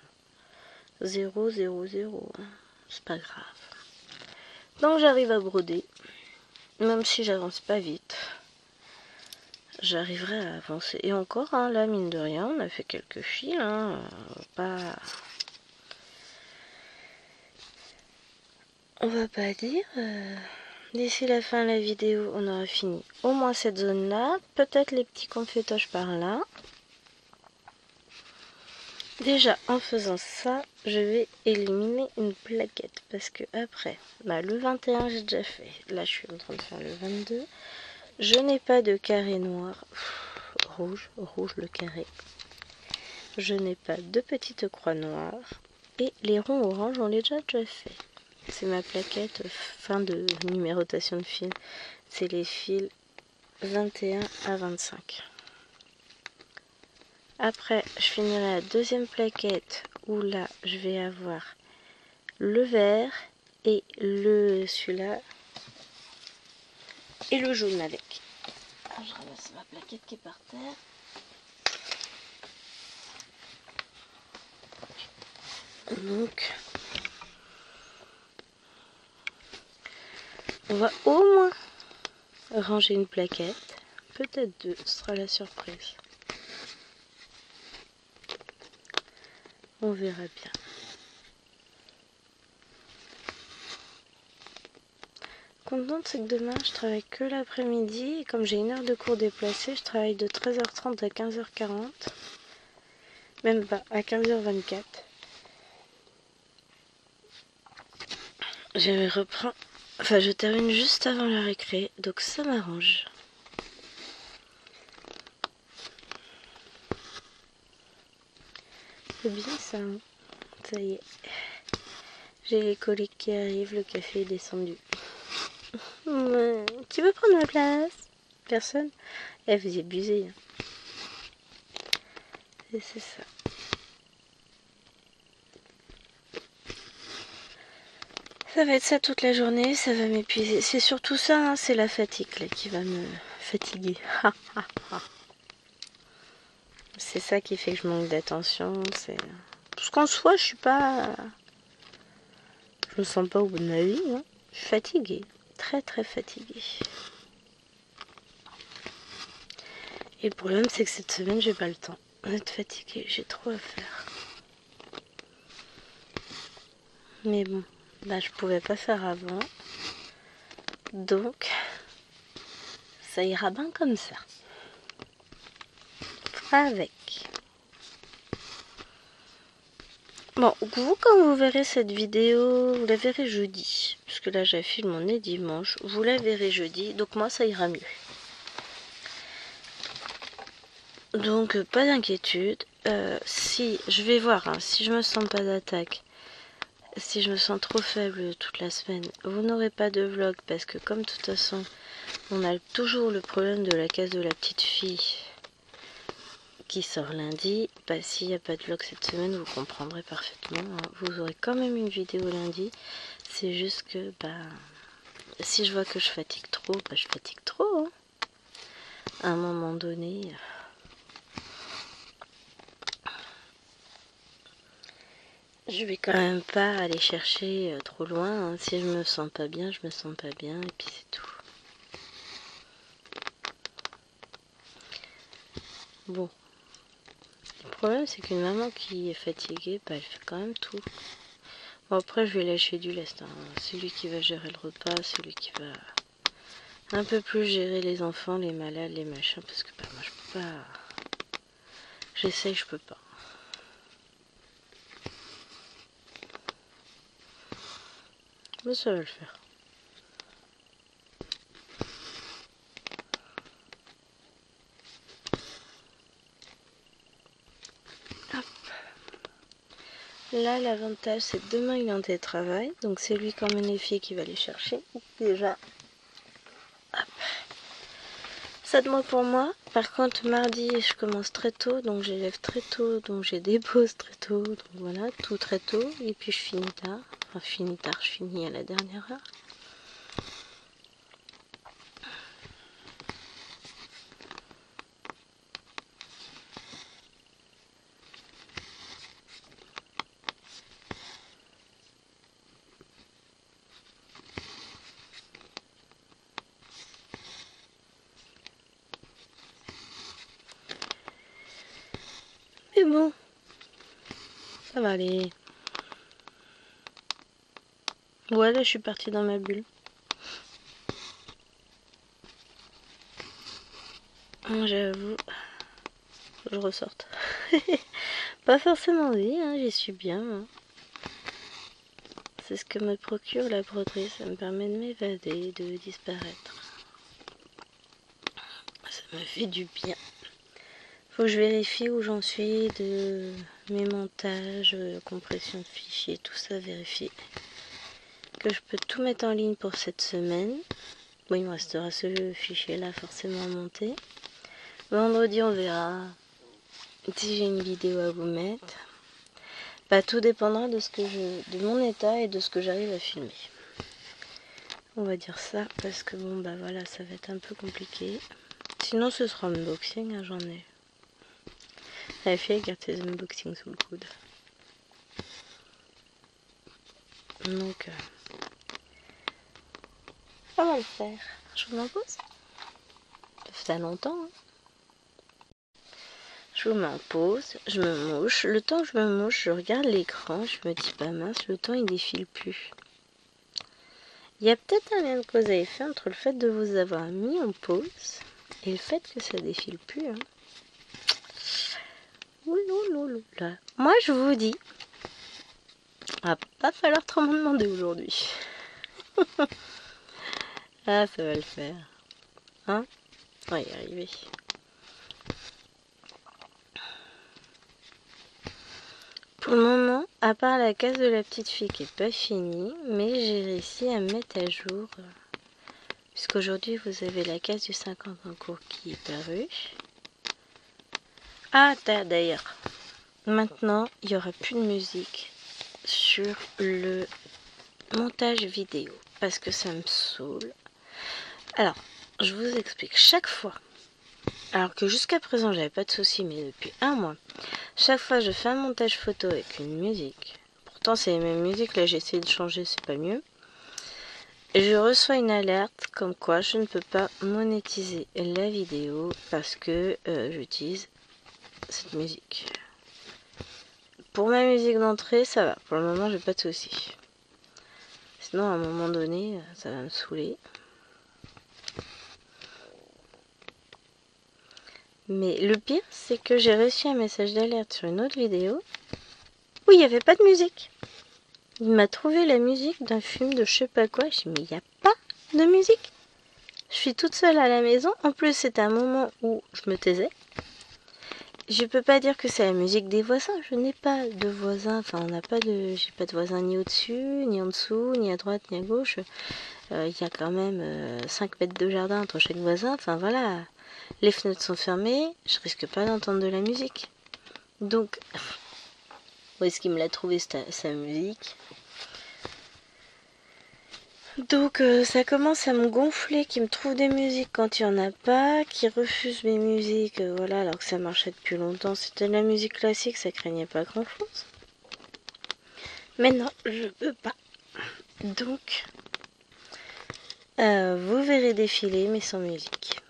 0, 0, 0. Hein. C'est pas grave. Donc j'arrive à broder. Même si j'avance pas vite, j'arriverai à avancer. Et encore, hein, là, mine de rien, on a fait quelques fils. Hein, pas... On va pas dire... D'ici la fin de la vidéo, on aura fini au moins cette zone-là. Peut-être les petits confétoches par là. Déjà, en faisant ça, je vais éliminer une plaquette. Parce que après, le 21, j'ai déjà fait. Là, je suis en train de faire le 22. Je n'ai pas de carré noir. Rouge le carré. Je n'ai pas de petite croix noire. Et les ronds orange, on les déjà fait. C'est ma plaquette fin de numérotation de fils. C'est les fils 21 à 25. Après, je finirai la deuxième plaquette où là, je vais avoir le vert et celui-là. Et le jaune avec. Alors, je ramasse ma plaquette qui est par terre. Donc, on va au moins ranger une plaquette. Peut-être 2, ce sera la surprise. On verra bien. Contente, c'est que demain je travaille que l'après-midi et comme j'ai une heure de cours déplacé, je travaille de 13h30 à 15h40, même pas, à 15h24. Je termine juste avant la récré, donc ça m'arrange. C'est bien ça, hein. Ça y est. J'ai les collègues qui arrivent, le café est descendu. Qui veut prendre ma place? Personne? Elle faisait abuser. Hein. Et c'est ça. Ça va être ça toute la journée, ça va m'épuiser. C'est surtout ça, hein, c'est la fatigue là, qui va me fatiguer. C'est ça qui fait que je manque d'attention. Parce qu'en soi, je suis pas... Je me sens pas au bout de ma vie. Hein. Je suis fatiguée. Très très fatiguée. Et le problème, c'est que cette semaine, j'ai pas le temps d'être fatiguée. J'ai trop à faire. Mais bon, bah, je pouvais pas faire avant. Donc, ça ira bien comme ça. Avec. Bon, vous, quand vous verrez cette vidéo, vous la verrez jeudi. Parce que là, je filme, on est dimanche. Vous la verrez jeudi. Donc, moi, ça ira mieux. Donc, pas d'inquiétude. Si, je vais voir, hein, si je me sens pas d'attaque, si je me sens trop faible toute la semaine, vous n'aurez pas de vlog. Parce que, comme de toute façon, on a toujours le problème de la case de la petite fille qui sort lundi, bah, s'il n'y a pas de vlog cette semaine, vous comprendrez parfaitement. Hein. Vous aurez quand même une vidéo lundi. C'est juste que bah, si je vois que je fatigue trop, bah, je fatigue trop. Hein. À un moment donné, je vais quand même pas aller chercher trop loin. Hein. Si je me sens pas bien, je me sens pas bien et puis c'est tout. Bon. Le problème, c'est qu'une maman qui est fatiguée, bah, elle fait quand même tout. Bon, après, je vais lâcher du lest. Hein. Celui qui va gérer le repas, celui qui va un peu plus gérer les enfants, les malades, les machins, parce que bah, moi, je peux pas... J'essaye, je peux pas. Mais ça va le faire. Là, l'avantage, c'est que demain, il est en télétravail. Donc, c'est lui, comme les filles, qui va les chercher. Déjà. Hop. Ça de moi pour moi. Par contre, mardi, je commence très tôt. Donc, j'élève très tôt. Donc, j'ai des pauses très tôt. Donc, voilà, tout très tôt. Et puis, je finis tard. Enfin, je finis à la dernière heure. Mais bon, ça va aller. Ouais, là, je suis partie dans ma bulle. J'avoue, je ressorte. Pas forcément envie, hein, j'y suis bien. Hein. C'est ce que me procure la broderie, ça me permet de m'évader, de disparaître. Ça me fait du bien. Faut que je vérifie où j'en suis de mes montages, compression de fichiers, tout ça, vérifier. Que je peux tout mettre en ligne pour cette semaine. Bon, il me restera ce fichier-là forcément à monter. Vendredi, on verra si j'ai une vidéo à vous mettre. Bah, tout dépendra de de mon état et de ce que j'arrive à filmer. on va dire ça, parce que bon bah voilà, ça va être un peu compliqué. Sinon ce sera unboxing, hein, j'en ai. La fille garde ses unboxings sous le coude. Donc on va le faire. Je vous m'impose. Ça fait longtemps. Hein. Je vous mets en pause, je me mouche. Le temps que je me mouche, je regarde l'écran, je me dis pas mince, le temps il défile plus. Il y a peut-être un lien de cause à effet entre le fait de vous avoir mis en pause et le fait que ça défile plus. Hein. Ouloulouloula. Moi je vous dis, va pas falloir trop m'en demander aujourd'hui. Ah, ça va le faire. Hein? On va y arriver. Pour le moment, à part la case de la petite fille qui est pas finie, mais j'ai réussi à me mettre à jour. Puisqu'aujourd'hui, vous avez la case du 50 en cours qui est parue. Ah, d'ailleurs, maintenant, il n'y aura plus de musique sur le montage vidéo. Parce que ça me saoule. Alors, je vous explique. Chaque fois, alors que jusqu'à présent, j'avais pas de soucis, mais depuis un mois, chaque fois je fais un montage photo avec une musique. Pourtant, c'est les mêmes musiques. Là, j'ai essayé de changer, c'est pas mieux. Je reçois une alerte comme quoi je ne peux pas monétiser la vidéo parce que j'utilise cette musique. Pour ma musique d'entrée, ça va. Pour le moment, j'ai pas de soucis. Sinon, à un moment donné, ça va me saouler. Mais le pire, c'est que j'ai reçu un message d'alerte sur une autre vidéo où il n'y avait pas de musique. Il m'a trouvé la musique d'un film de je sais pas quoi. Je dis, mais il n'y a pas de musique. Je suis toute seule à la maison. En plus, c'était un moment où je me taisais. Je peux pas dire que c'est la musique des voisins. Je n'ai pas de voisins. Enfin, j'ai pas de voisins ni au-dessus, ni en dessous, ni à droite, ni à gauche. Il y a quand même 5 mètres de jardin entre chaque voisin. Enfin, voilà. Les fenêtres sont fermées. Je risque pas d'entendre de la musique. Donc, où est-ce qu'il me l'a trouvé, sa musique? Donc ça commence à me gonfler, qu'il me trouve des musiques quand il n'y en a pas, qu'il refuse mes musiques, voilà, alors que ça marchait depuis longtemps. C'était de la musique classique, ça craignait pas grand chose. Mais non, je peux pas. Donc, vous verrez défiler, mais sans musique.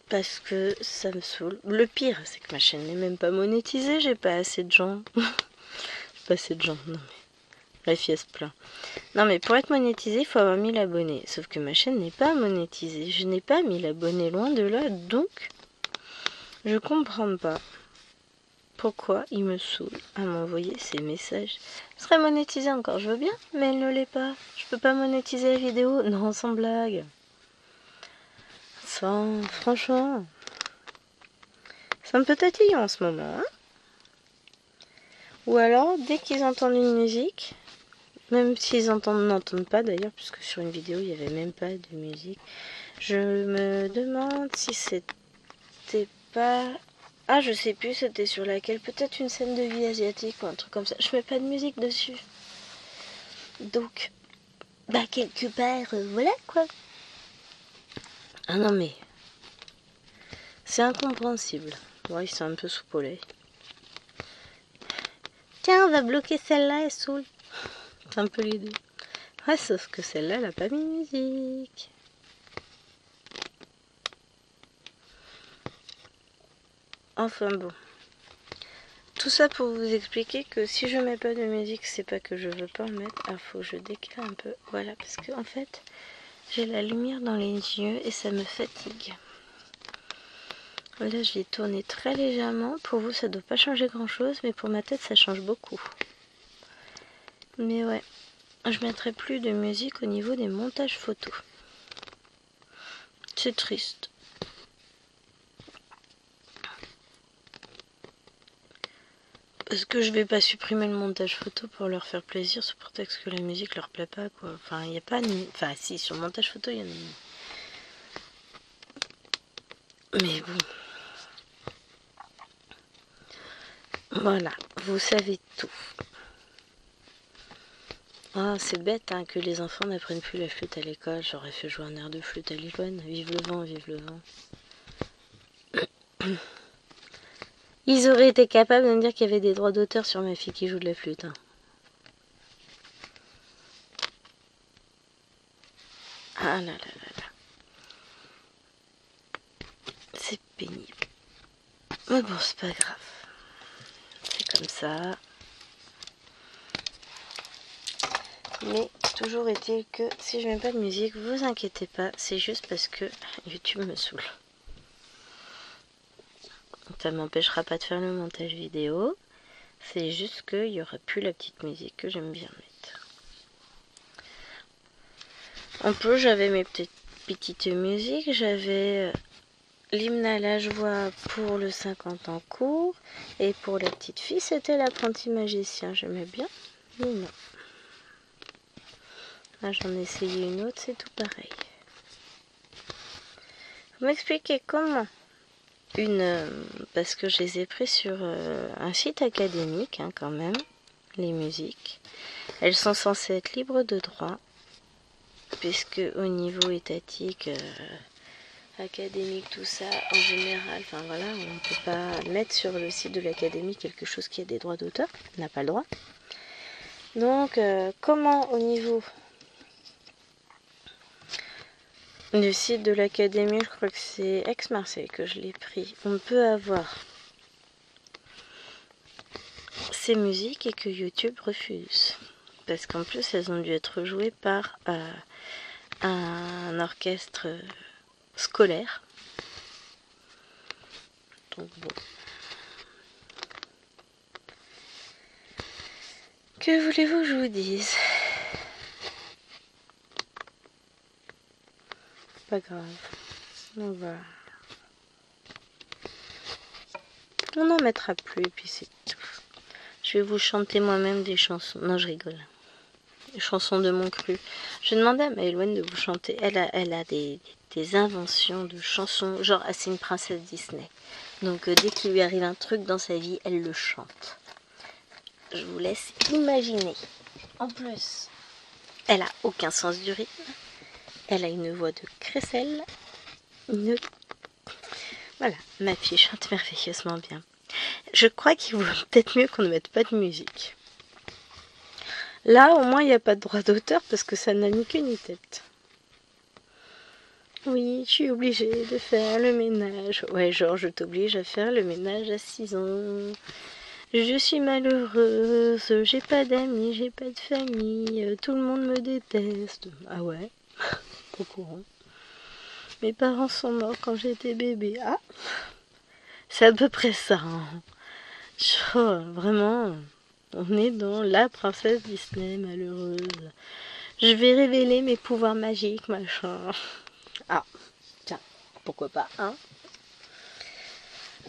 Parce que ça me saoule. Le pire, c'est que ma chaîne n'est même pas monétisée, j'ai pas assez de gens. J'ai pas assez de gens, non mais... La fille se plaint. Non mais pour être monétisé, il faut avoir 1000 abonnés. Sauf que ma chaîne n'est pas monétisée. Je n'ai pas 1000 abonnés, loin de là. Donc, je comprends pas pourquoi il me saoule à m'envoyer ces messages. Je serais monétisée encore, je veux bien, mais elle ne l'est pas. Je peux pas monétiser la vidéo. Non, sans blague. Franchement, ça me peut tatiller en ce moment. Hein. Ou alors, dès qu'ils entendent une musique... Même s'ils n'entendent pas d'ailleurs, puisque sur une vidéo il n'y avait même pas de musique. Je me demande si c'était pas... Ah, je sais plus, c'était sur laquelle. Peut-être une scène de vie asiatique ou un truc comme ça. Je mets pas de musique dessus. Donc, bah quelque part, voilà quoi. Ah non mais... C'est incompréhensible. Ouais, ils sont un peu soupolés. Tiens, on va bloquer celle-là, elle saoule. C'est un peu l'idée. Ouais, sauf que celle-là, elle a pas mis de musique. Enfin bon. Tout ça pour vous expliquer que si je mets pas de musique, c'est pas que je veux pas en mettre. Ah, faut que je décale un peu. Voilà, parce que en fait, j'ai la lumière dans les yeux et ça me fatigue. Là, je vais tourner très légèrement. Pour vous, ça doit pas changer grand chose, mais pour ma tête, ça change beaucoup. Mais ouais, je mettrai plus de musique au niveau des montages photos. C'est triste. Parce que je vais pas supprimer le montage photo pour leur faire plaisir sous prétexte que la musique leur plaît pas quoi. Enfin, il n'y a pas de... Enfin, si, sur le montage photo, il y en a... Mais bon. Voilà, vous savez tout. Ah, c'est bête hein, que les enfants n'apprennent plus la flûte à l'école. J'aurais fait jouer un air de flûte à Lisbonne. Vive le vent, vive le vent. Ils auraient été capables de me dire qu'il y avait des droits d'auteur sur ma fille qui joue de la flûte. Hein. Ah là là là là. C'est pénible. Mais bon, c'est pas grave. C'est comme ça. Mais toujours est-il que si je mets pas de musique, vous inquiétez pas, c'est juste parce que YouTube me saoule. Ça m'empêchera pas de faire le montage vidéo. C'est juste qu'il n'y aura plus la petite musique que j'aime bien mettre. En plus, j'avais mes petites musiques. J'avais l'hymne à la joie pour le 50 ans court. Et pour la petite fille, c'était l'apprenti magicien. J'aimais bien, mais non. Là, j'en ai essayé une autre, c'est tout pareil. Vous m'expliquez comment parce que je les ai pris sur un site académique hein, quand même, les musiques. Elles sont censées être libres de droit, puisque au niveau étatique, académique, tout ça, en général, enfin voilà, on ne peut pas mettre sur le site de l'académie quelque chose qui a des droits d'auteur, on n'a pas le droit. Donc, comment au niveau du site de l'académie, je crois que c'est Aix-Marseille que je l'ai pris, on peut avoir ces musiques et que YouTube refuse. Parce qu'en plus, elles ont dû être jouées par un orchestre scolaire. Donc bon. Que voulez-vous que je vous dise? Pas grave. Donc voilà. On n'en mettra plus et puis c'est tout. Je vais vous chanter moi-même des chansons. Non, je rigole. Des chansons de mon cru. Je demandais à Maëlwen de vous chanter. Elle a des inventions de chansons. Genre, c'est une princesse Disney. Donc dès qu'il lui arrive un truc dans sa vie, elle le chante. Je vous laisse imaginer. En plus, elle a aucun sens du rythme. Elle a une voix de crécelle. Voilà, ma fille chante merveilleusement bien. Je crois qu'il vaut peut-être mieux qu'on ne mette pas de musique. Là, au moins, il n'y a pas de droit d'auteur parce que ça n'a ni queue ni tête. Oui, je suis obligée de faire le ménage. Ouais, genre, je t'oblige à faire le ménage à 6 ans. Je suis malheureuse, j'ai pas d'amis, j'ai pas de famille, tout le monde me déteste. Ah ouais, pas au courant. Mes parents sont morts quand j'étais bébé. Ah, c'est à peu près ça. Hein. Genre, vraiment, on est dans la princesse Disney malheureuse. Je vais révéler mes pouvoirs magiques, machin. Ah, tiens, pourquoi pas, hein?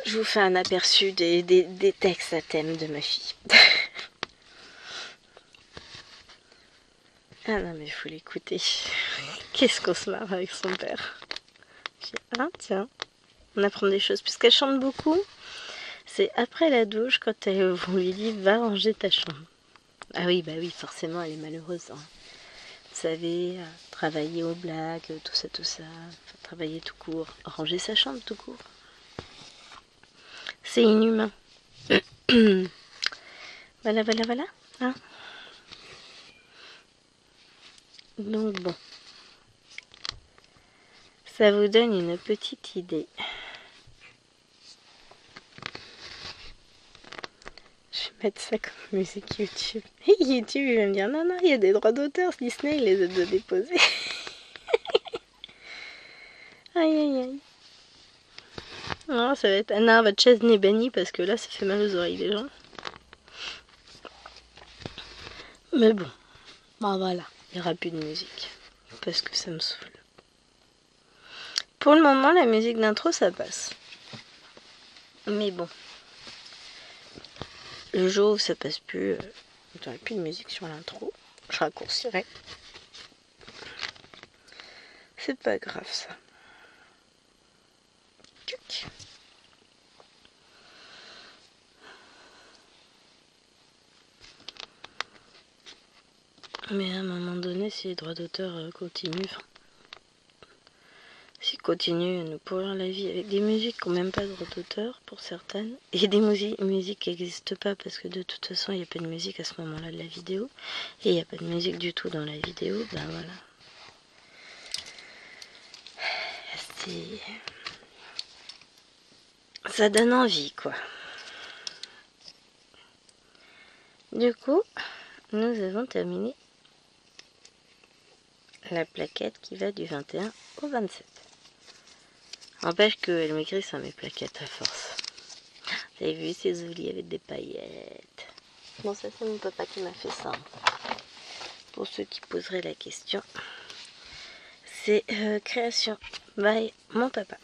Je vous fais un aperçu des textes à thème de ma fille. Ah non, mais il faut l'écouter. Qu'est-ce qu'on se marre avec son père. Ah, tiens, on apprend des choses. Puisqu'elle chante beaucoup, c'est après la douche, quand on lui dit « Va ranger ta chambre ». Ah oui, bah oui, forcément, elle est malheureuse. Hein. Vous savez, travailler aux blagues, tout ça, enfin, travailler tout court, ranger sa chambre tout court. C'est inhumain. Voilà, voilà, voilà. Hein. Donc bon, ça vous donne une petite idée. Je vais mettre ça comme musique YouTube. Et YouTube, il va me dire non, non, il y a des droits d'auteur, Disney, il les a déjà déposés. Aïe, aïe, aïe. Non, ça va être Anna, votre chaise n'est bannie parce que là, ça fait mal aux oreilles des gens. Mais bon, bah voilà, il n'y aura plus de musique parce que ça me saoule. Pour le moment, la musique d'intro, ça passe. Mais bon, le jour où ça passe plus, il n'y aura plus de musique sur l'intro. Je raccourcirai. C'est pas grave ça. Tchuc. Mais à un moment donné, si les droits d'auteur continuent, s'ils continuent à nous pourrir la vie avec des musiques qui n'ont même pas de droits d'auteur pour certaines, et des musiques qui n'existent pas parce que de toute façon il n'y a pas de musique à ce moment-là de la vidéo, et il n'y a pas de musique du tout dans la vidéo, ben voilà. Ça donne envie, quoi. Du coup, nous avons terminé la plaquette qui va du 21 au 27. N'empêche qu'elle maigrisse à mes plaquettes à force. Vous avez vu ces oubliés avec des paillettes. Bon, ça c'est mon papa qui m'a fait ça. Pour ceux qui poseraient la question. C'est création by mon papa.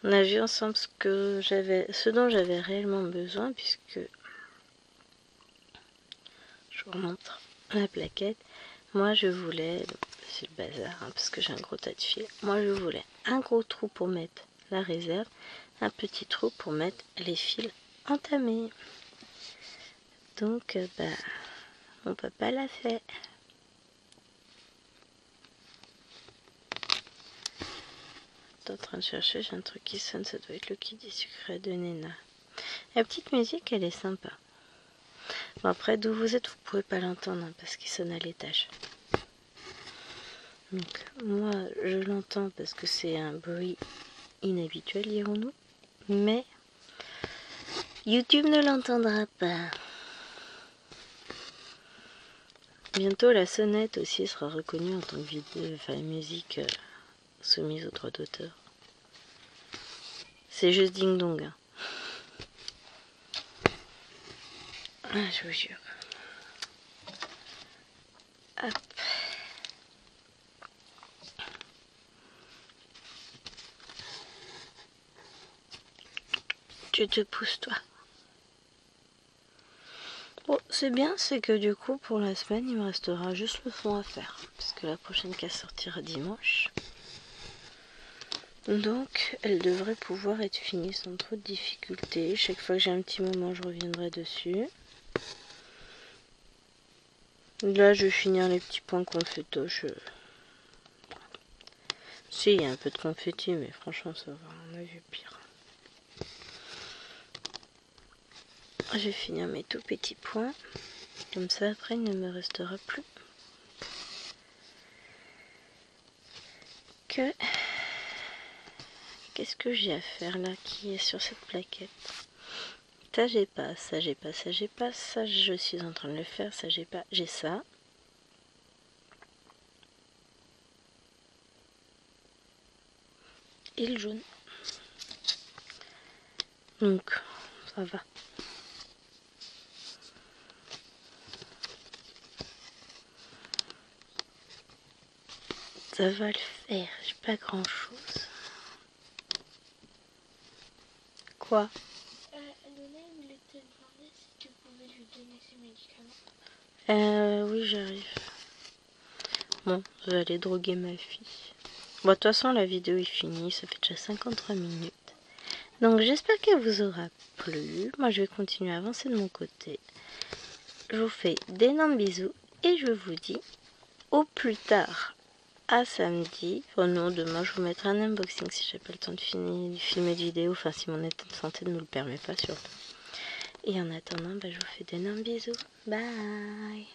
On a vu ensemble ce dont j'avais réellement besoin, puisque je vous remontre la plaquette. Moi je voulais, c'est le bazar hein, parce que j'ai un gros tas de fils. Moi je voulais un gros trou pour mettre la réserve, un petit trou pour mettre les fils entamés. Donc mon papa l'a fait. En train de chercher, j'ai un truc qui sonne, ça doit être le kit des secrets de Nena. La petite musique, elle est sympa. Bon, après, d'où vous êtes, vous pouvez pas l'entendre, hein, parce qu'il sonne à l'étage. Donc, moi, je l'entends parce que c'est un bruit inhabituel, dirons-nous. Mais, YouTube ne l'entendra pas. Bientôt, la sonnette aussi sera reconnue en tant que vidéo, enfin, musique soumise aux droits d'auteur. C'est juste ding-dong. Hein. Ah, je vous jure. Hop. Tu te pousses, toi. Bon, c'est bien, c'est que du coup, pour la semaine, il me restera juste le fond à faire. Parce que la prochaine casse sortira dimanche. Donc, elle devrait pouvoir être finie sans trop de difficultés. Chaque fois que j'ai un petit moment, je reviendrai dessus. Là, je vais finir les petits points confettoche. Si, il y a un peu de confetti, mais franchement, ça va. On a vu pire. Je vais finir mes tout petits points. Comme ça, après, il ne me restera plus que... Qu'est-ce que j'ai à faire là qui est sur cette plaquette? Ça j'ai pas, ça j'ai pas, ça j'ai pas, ça je suis en train de le faire, ça j'ai pas, j'ai ça. Et le jaune. Donc, ça va. Ça va le faire, j'ai pas grand chose. Quoi? Luna voulait te demander si tu pouvais lui donner ses médicaments. Oui, j'arrive. Bon, je vais aller droguer ma fille. Bon, de toute façon, la vidéo est finie, ça fait déjà 53 minutes. Donc, j'espère qu'elle vous aura plu. Moi, je vais continuer à avancer de mon côté. Je vous fais d'énormes bisous et je vous dis au plus tard à samedi. Oh non, demain, je vous mettrai un unboxing si j'ai pas le temps de filmer de vidéo. Enfin, si mon état de santé ne me le permet pas, surtout. Et en attendant, je vous fais d'énormes bisous. Bye!